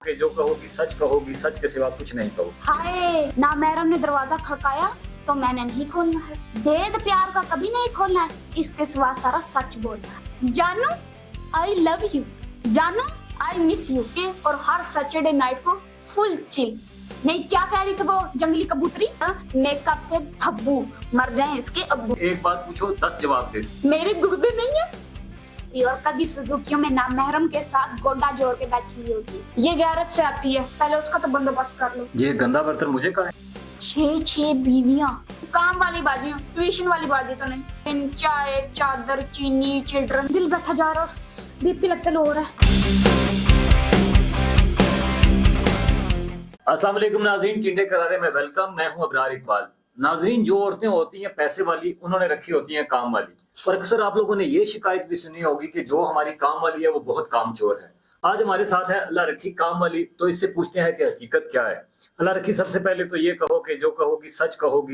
कि जो कहोगी सच के सिवा कुछ नहीं कहो। हाय नामहरम ने दरवाजा खड़काया तो मैंने नहीं खोलना है। भेद प्यार का कभी नहीं खोलना है, इसके सिवा सारा सच बोलना है। जानू आई लव यू, जानू आई मिस यू के और हर सैटरडे नाइट को फुल चिल। नहीं क्या कह रही थी वो जंगली कबूतरी? मेकअप के धब्बू मर जाए इसके अब्बू। एक बात पूछो 10 जवाब दे। मेरे गुर्दे नहीं है और कभी सुजुकियों में नामहरम के साथ गोडा जोड़ के बैठी हुई होती है। ये गैरत से आती है, पहले उसका तो बंदोबस्त कर लो। ये गंदा बर्तन मुझे कहा है। 6 बीवियां, काम वाली बाजियां, ट्यूशन वाली बाजी तो नहीं। चाय चादर चीनी चिल्ड्रन, दिल बैठा जा रहा और बीपी लगता लो रहा है। अस्सलाम वालेकुम नाज़रीन, टिंडे करारे में वेलकम। मैं हूं अबरार इकबाल। नाज़रीन, जो औरतें होती हैं पैसे वाली, उन्होंने रखी होती हैं काम वाली। और अक्सर आप लोगों ने ये शिकायत भी सुनी होगी कि जो हमारी काम वाली है वो बहुत कामचोर है। आज हमारे साथ है अल्लाह रखी काम वाली, तो इससे पूछते हैं कि हकीकत क्या है। अल्लाह रखी, सबसे पहले तो ये कहो कि जो कहोगी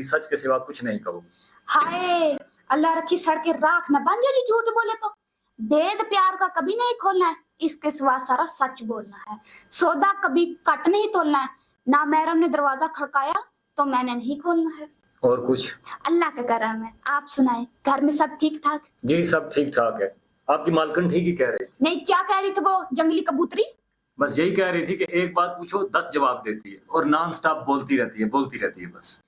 सच के सिवा कुछ नहीं कहो। हाय अल्लाह रखी सड़के राख न बन जाए जो झूठ बोले तो। भेद प्यार का कभी नहीं खोलना है, इसके सिवा सारा सच बोलना है। सौदा कभी कट नहीं तोलना है। नामहरम ने दरवाजा खड़काया तो मैंने नहीं खोलना है। और कुछ? अल्लाह का करम है, आप सुनाए घर में सब ठीक ठाक? जी सब ठीक ठाक है। आपकी मालकन ठीक ही कह रही? नहीं क्या कह रही थी वो जंगली कबूतरी? बस यही कह रही थी कि एक बात पूछो 10 जवाब देती है और नॉन स्टॉप बोलती रहती है बस।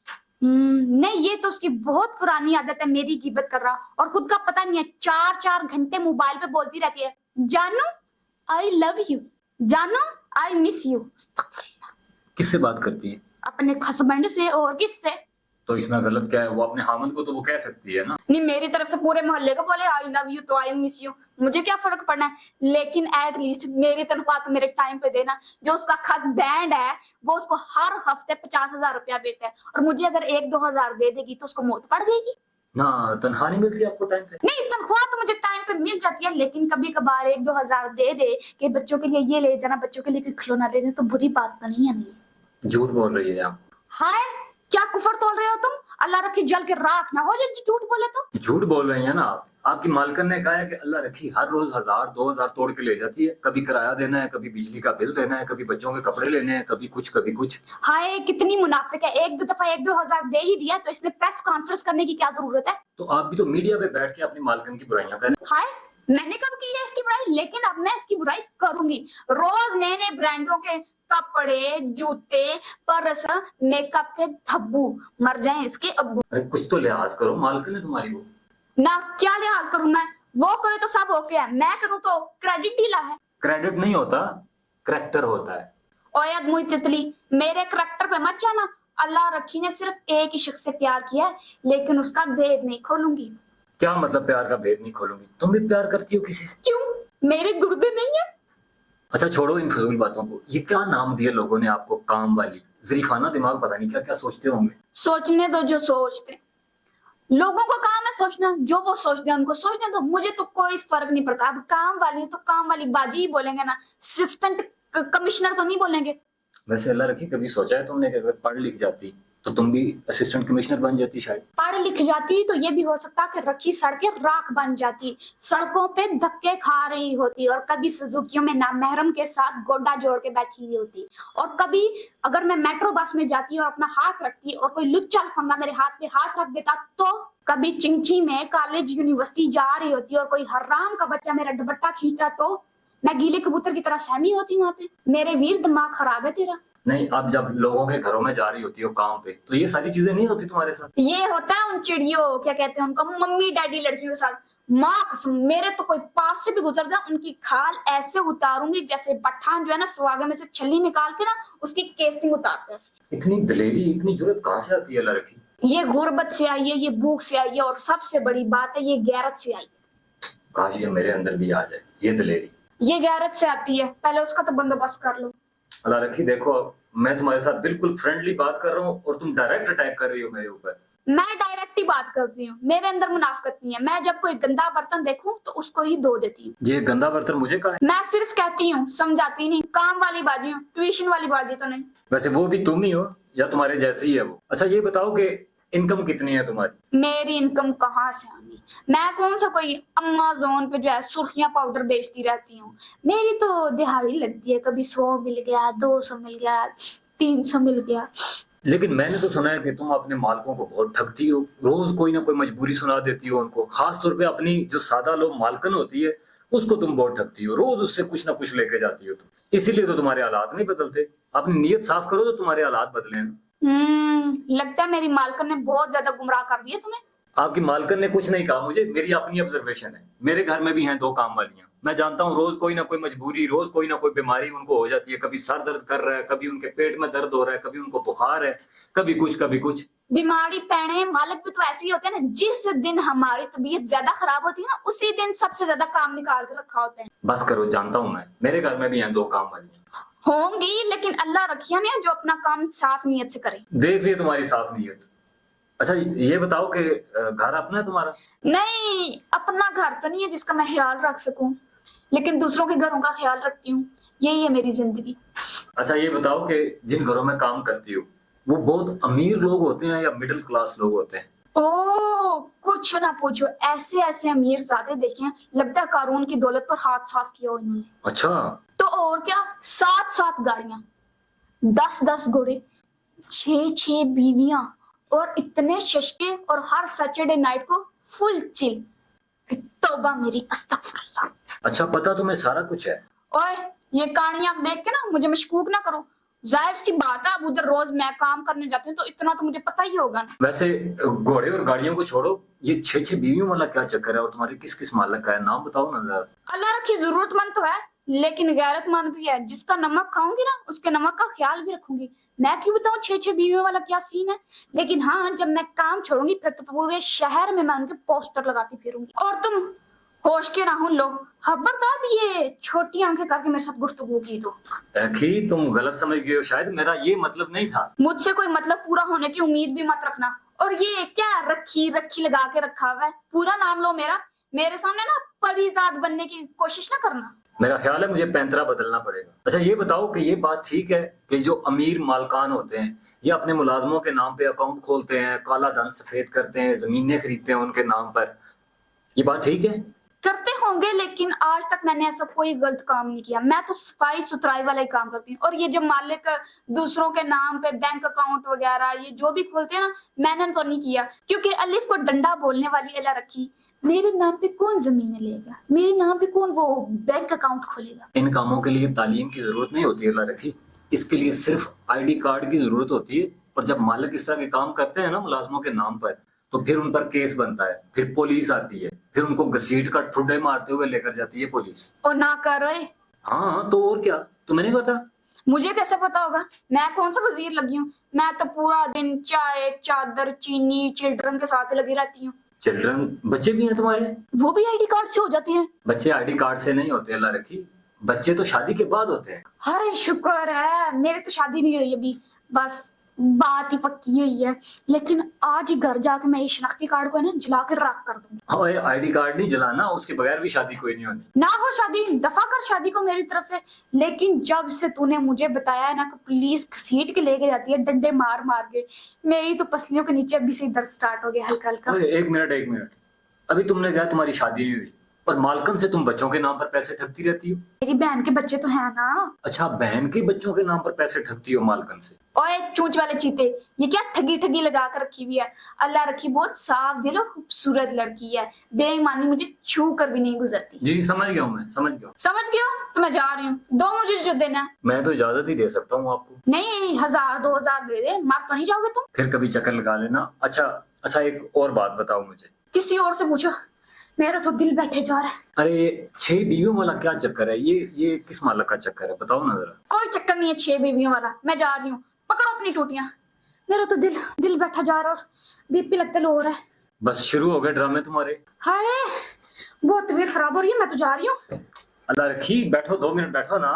नहीं ये तो उसकी बहुत पुरानी आदत है, मेरी गिबत कर रहा और खुद का पता नहीं है। 4 घंटे मोबाइल पे बोलती रहती है, जानू आई लव यू, जानू आई मिस यू। किससे बात करती है? अपने हस्बैंड से और किससे? तो इसमें गलत क्या है? वो अपने हामद को तो वो कह सकती है ना। नहीं मेरी तरफ से पूरे मोहल्ले को बोले आई लव यू तो आई मिस यू, मुझे क्या फर्क पड़ना है। लेकिन एट लीस्ट मेरी तनख्वाह तो मेरे टाइम पे देना। जो उसका हस्बैंड है वो उसको हर हफ्ते 50,000 रुपया देता है और मुझे अगर 1-2 हजार दे देगी तो उसको मौत पड़ जाएगी ना। तनख्वाह नहीं मिलती आपको टाइम पे? नहीं तनख्वाह तो मुझे टाइम पे मिल जाती है, लेकिन कभी कभार 1-2 हजार दे दे कि बच्चों के लिए ये ले जाना, बच्चों के लिए कोई खिलौना ले जाना, तो बुरी बात तो नहीं है। नहीं झूठ बोल रही है आप। हाय क्या कुफर तोल रहे हो तुम? अल्लाह रखी जल के राख ना हो जाए झूठ बोले तो। झूठ बोल रही है ना आप। आपकी मालकन ने कहा है कि अल्लाह रखी हर रोज 1000-2000 तोड़ के ले जाती है। कभी किराया देना है, कभी बिजली का बिल देना है, कभी बच्चों के कपड़े लेने हैं, कभी कुछ। हाय कितनी मुनाफिक है, 1-2 दफा 1-2 हजार दे ही दिया तो इसमें प्रेस कॉन्फ्रेंस करने की क्या जरूरत है? तो आप भी तो मीडिया पे बैठ के अपनी मालकन की बुराइयां करें। हाय मैंने कब की है इसकी बुराई, लेकिन अब मैं इसकी बुराई करूंगी। रोज नए नए ब्रांडों के कपड़े जूते पर्स मेकअप के धब्बू मर जाए इसके अब्बू। अरे कुछ तो लिहाज करो, मालकन है तुम्हारी वो। ना क्या लिहाज करूं मैं? वो करे तो सब ओके है, मैं करूं तो क्रेडिट ढीला है। क्रेडिट नहीं होता, करैक्टर होता है। ओए मुई तितली, मेरे करैक्टर पे मत जाना। अल्लाह रखी ने सिर्फ एक ही शख्स से प्यार किया है, लेकिन उसका भेद नहीं खोलूंगी। क्या मतलब प्यार का भेद नहीं खोलूंगी? तुम भी प्यार करती हो किसी से? क्यों, मेरे गुर्दे नहीं है? अच्छा छोड़ो इन फजूल बातों को। ये क्या नाम दिया लोगों ने आपको, काम वाली? जरीफाना दिमाग, पता नहीं क्या क्या सोचते होंगे। सोचने दो जो सोचते, लोगों का काम है सोचना, जो वो सोचते हैं उनको सोचने दो, मुझे तो कोई फर्क नहीं पड़ता। अब काम वाली है तो काम वाली बाजी ही बोलेंगे ना, असिस्टेंट कमिश्नर तो नहीं बोलेंगे। वैसे अल्लाह रखी, कभी सोचा है तुमने कि अगर पढ़ लिख जाती तो तुम भी असिस्टेंट कमिश्नर बन जाती? शायद पढ़ लिख जाती तो ये भी हो सकता कि रखी सड़कें राख बन जाती, सड़कों पे धक्के खा रही होती और कभी सुजुकियों में नामहरम के साथ गोडा जोड़ के बैठी हुई होती। और कभी अगर मैं मेट्रो बस में जाती और अपना हाथ रखती और कोई लुच्चा लफंगा मेरे हाथ पे हाथ रख देता तो। कभी चिंची में कॉलेज यूनिवर्सिटी जा रही होती और कोई हराम का बच्चा मेरा दुपट्टा खींचता तो मैं गीले कबूतर की तरह सहमी होती वहां पे। मेरे वीर दिमाग खराब है तेरा। नहीं, अब जब लोगों के घरों में जा रही होती हो काम पे तो ये सारी चीजें नहीं होती तुम्हारे साथ? ये होता है उन चिड़ियों, क्या कहते हैं उनको, मम्मी डैडी लड़कियों के साथ। माँ कसम, मेरे तो कोई पास से भी गुजर जाए उनकी खाल ऐसे उतारूंगी जैसे पठान जो है ना सुहागे में से छल्ली निकाल के ना उसकी केसिंग उतारते हैं। इतनी दलेरी, इतनी जुर्रत कहाँ से आती है अल्लाह रखी? ये गुर्बत से आई है, ये भूख से आई है और सबसे बड़ी बात है ये गैरत से आई है। काश ये मेरे अंदर भी आ जाए ये दलेरी। ये गैरत से आती है, पहले उसका तो बंदोबस्त कर लो। अल्लाह रखी देखो, मैं तुम्हारे साथ बिल्कुल फ्रेंडली बात कर रहा हूँ और तुम डायरेक्ट अटैक कर रही हो मेरे ऊपर। मैं डायरेक्ट ही बात करती हूँ, मेरे अंदर मुनाफिकत नहीं है। मैं जब कोई गंदा बर्तन देखूं तो उसको ही धो देती हूँ। ये गंदा बर्तन मुझे कहा है? मैं सिर्फ कहती हूँ, समझाती नहीं। काम वाली बाजी हूँ, ट्यूशन वाली बाजी तो नहीं। वैसे वो भी तुम ही हो या तुम्हारे जैसे ही है वो? अच्छा ये बताओ कि इनकम कितनी है तुम्हारी? मेरी इनकम कहाँ से आनी, मैं कौन सा कोई अमेज़न पे जो है सुर्खियां पाउडर बेचती रहती हूँ। मेरी तो दिहाड़ी लगती है, कभी 100 मिल गया, 200 मिल गया, 300 मिल गया। लेकिन मैंने तो सुना है कि तुम अपने मालकों को बहुत ठगती हो, रोज कोई ना कोई मजबूरी सुना देती हो उनको, खास तौर पे अपनी जो सादा लोग मालकन होती है उसको तुम बहुत ठगती हो, रोज उससे कुछ ना कुछ लेके जाती हो तुम। इसीलिए तो तुम्हारे हालात नहीं बदलते। अपनी नीयत साफ करो तो तुम्हारे हालात बदले। लगता है मेरी मालकन ने बहुत ज्यादा गुमराह कर दिया तुम्हें। आपकी मालकन ने कुछ नहीं कहा मुझे, मेरी अपनी ऑब्जर्वेशन है। मेरे घर में भी हैं 2 काम वालियां, मैं जानता हूँ रोज कोई ना कोई मजबूरी, रोज कोई ना कोई बीमारी उनको हो जाती है। कभी सर दर्द कर रहा है, कभी उनके पेट में दर्द हो रहा है, कभी उनको बुखार है, कभी कुछ। बीमारी पैणे मालिक भी तो ऐसे ही होते हैं ना, जिस दिन हमारी तबीयत ज्यादा खराब होती है ना, उसी दिन सबसे ज्यादा काम निकाल कर रखा होता है। बस करो, जानता हूँ मैं, मेरे घर में भी हैं 2 काम वालियां। होंगी, लेकिन अल्लाह रखिया नहीं जो अपना काम साफ नीयत से करे। देख लिया तुम्हारी साफ नीयत। अच्छा ये बताओ कि घर अपना है तुम्हारा? नहीं, अपना घर तो नहीं है जिसका मैं ख्याल रख सकूं, लेकिन दूसरों के घरों का ख्याल रखती हूँ। यही है मेरी जिंदगी। अच्छा ये बताओ कि जिन घरों में काम करती हो वो बहुत अमीर लोग होते हैं या मिडिल क्लास लोग होते हैं? ओ कुछ ना पूछो, ऐसे ऐसे अमीर ज़ादे देखे हैं, लगता है कारून की दौलत पर हाथ साफ किया हो इन्होंने। अच्छा। तो और क्या, 7-7 गाड़ियां, 10-10 घोड़े, 6-6 बीवियां और इतने शशके, और हर सैटरडे नाइट को फुल चिल। तौबा मेरी, अस्तगफुरुल्लाह। अच्छा पता तुम्हें सारा कुछ है? ओए ये कहानियां देख के ना मुझे मशकूक ना करो। जाहिर सी बात है, अब उधर रोज मैं काम करने जाती हूँ तो इतना तो मुझे पता ही होगा ना। वैसे घोड़े और गाड़ियों को छोड़ो, ये 6-6 बीवियों वाला क्या चक्कर है और तुम्हारे किस किस मालक का है, नाम बताओ ना जरा। अल्लाह रखी, जरूरतमंद तो है लेकिन गैरतमंद भी है। जिसका नमक खाऊंगी ना उसके नमक का ख्याल भी रखूंगी। मैं क्यों बताऊं 6-6 बीवियों वाला क्या सीन है, लेकिन हाँ जब मैं काम छोड़ूंगी फिर तो पूरे शहर में मैं उनके पोस्टर लगाती फिरूंगी। और तुम होश के राहुल लो, खबरदार भी ये छोटी आंखें करके मेरे साथ गुफ्तगू की तो। अखी तुम गलत समझ गए हो शायद, मेरा ये मतलब नहीं था। मुझसे कोई मतलब पूरा होने की उम्मीद भी मत रखना। और ये क्या रखी रखी लगा के रखा हुआ है, पूरा नाम लो मेरा। मेरे सामने ना परिजात बनने की कोशिश ना करना। मेरा ख्याल है मुझे पैंतरा बदलना पड़ेगा। अच्छा ये बताओ कि ये बात ठीक है कि जो अमीर मालकान होते हैं ये अपने मुलाजमों के नाम पे अकाउंट खोलते हैं, काला धन सफेद करते हैं, जमीनें खरीदते हैं उनके नाम पर, ये बात ठीक है? करते होंगे, लेकिन आज तक मैंने ऐसा कोई गलत काम नहीं किया। मैं तो सफाई सुथराई वाला ही काम करती हूँ। और ये जो मालिक दूसरों के नाम पे बैंक अकाउंट वगैरह ये जो भी खोलते हैं ना, मैंने तो नहीं किया, क्योंकि अलिफ को डंडा बोलने वाली अल्लाह रखी। मेरे नाम पे कौन जमीनें लेगा, मेरे नाम पे कौन वो बैंक अकाउंट खोलेगा। इन कामों के लिए तालीम की जरूरत नहीं होती अल्लाह रखी, इसके लिए सिर्फ आईडी कार्ड की जरूरत होती है। और जब मालिक इस तरह के काम करते हैं ना मुलाजमों के नाम पर, तो फिर उन पर केस बनता है, फिर पुलिस आती है, फिर उनको घसीट कर ठुड्डे मारते हुए लेकर जाती है पुलिस। और ना करो। हाँ तो और क्या, तुम्हें नहीं पता? मुझे कैसे पता होगा, मैं कौन सा वजीर लगी हूँ। मैं तो पूरा दिन चाय चादर चीनी चिल्ड्रन के साथ लगी रहती हूँ। चिल्ड्रन बच्चे भी हैं तुम्हारे? वो भी आईडी कार्ड से हो जाते हैं। बच्चे आईडी कार्ड से नहीं होते अल्लाह रखी, बच्चे तो शादी के बाद होते हैं। हाय शुक्र है मेरी तो शादी नहीं हुई अभी, बस बात ही पक्की हुई है। लेकिन आज ही घर जाके मैं ये शनाख्ती कार्ड को है ना जला कर राख कर दूंगी। हाँ आईडी कार्ड नहीं जलाना, उसके बगैर भी शादी कोई नहीं होनी। ना हो शादी, दफा कर शादी को मेरी तरफ से। लेकिन जब से तूने मुझे बताया है ना कि पुलिस घसीट के लेके जाती है डंडे मार मार के, मेरी तो पसलियों के नीचे अभी से दर्द स्टार्ट हो गया हल्का हल्का। एक मिनट, अभी तुमने कहा तुम्हारी शादी नहीं हुई और मालकन से तुम बच्चों के नाम पर पैसे ठगती रहती हो। मेरी बहन के बच्चे तो है ना। अच्छा बहन के बच्चों के नाम पर पैसे ठगती हो मालकन से? ओए चूंच वाले चीते, ये क्या ठगी ठगी लगा कर रखी हुई है। अल्लाह रखी बहुत साफ दिल और खूबसूरत लड़की है, बेईमानी मुझे छू कर भी नहीं गुजरती। जी समझ गया हूँ, मैं समझ गया। समझ गए हो तो मैं जा रही हूँ, दो मुझे जो देना है। मैं तो इजाजत ही दे सकता हूँ आपको। नहीं 1000-2000 दे दे, मार तो नहीं जाओगे तुम। फिर कभी चक्कर लगा लेना। अच्छा एक और बात बताओ मुझे। किसी और से पूछो, मेरा तो दिल बैठे जा रहा है। अरे ये 6 बीवियों वाला क्या चक्कर है, ये किस मालक का चक्कर है, बताओ ना जरा। कोई चक्कर नहीं है 6 बीवियों वाला, मैं जा रही हूँ, पकड़ो अपनी टूटियां। मेरा तो दिल बैठा जा रहा है और बीपी लगता लो हो रहा है। बस शुरू हो गए ड्रामे तुम्हारे। हाय बहुत तबीयत खराब हो रही है, मैं तो जा रही हूँ। अल्लाह रखी बैठो, 2 मिनट बैठो ना।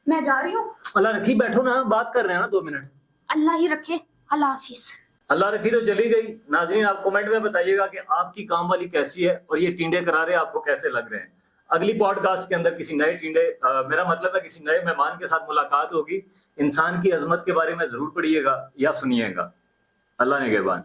मैं जा रही हूँ। अल्लाह रखी बैठो ना, बात कर रहे हैं ना 2 मिनट। अल्लाह ही रखे, अल्लाह हाफिज। अल्लाह रखी तो चली गई। नाज़रीन आप कमेंट में बताइएगा कि आपकी काम वाली कैसी है और ये टींडे करारे आपको कैसे लग रहे हैं। अगली पॉडकास्ट के अंदर किसी नए टींडे मेरा मतलब है किसी नए मेहमान के साथ मुलाकात होगी। इंसान की अजमत के बारे में जरूर पढ़िएगा या सुनिएगा। अल्लाह निगहबान।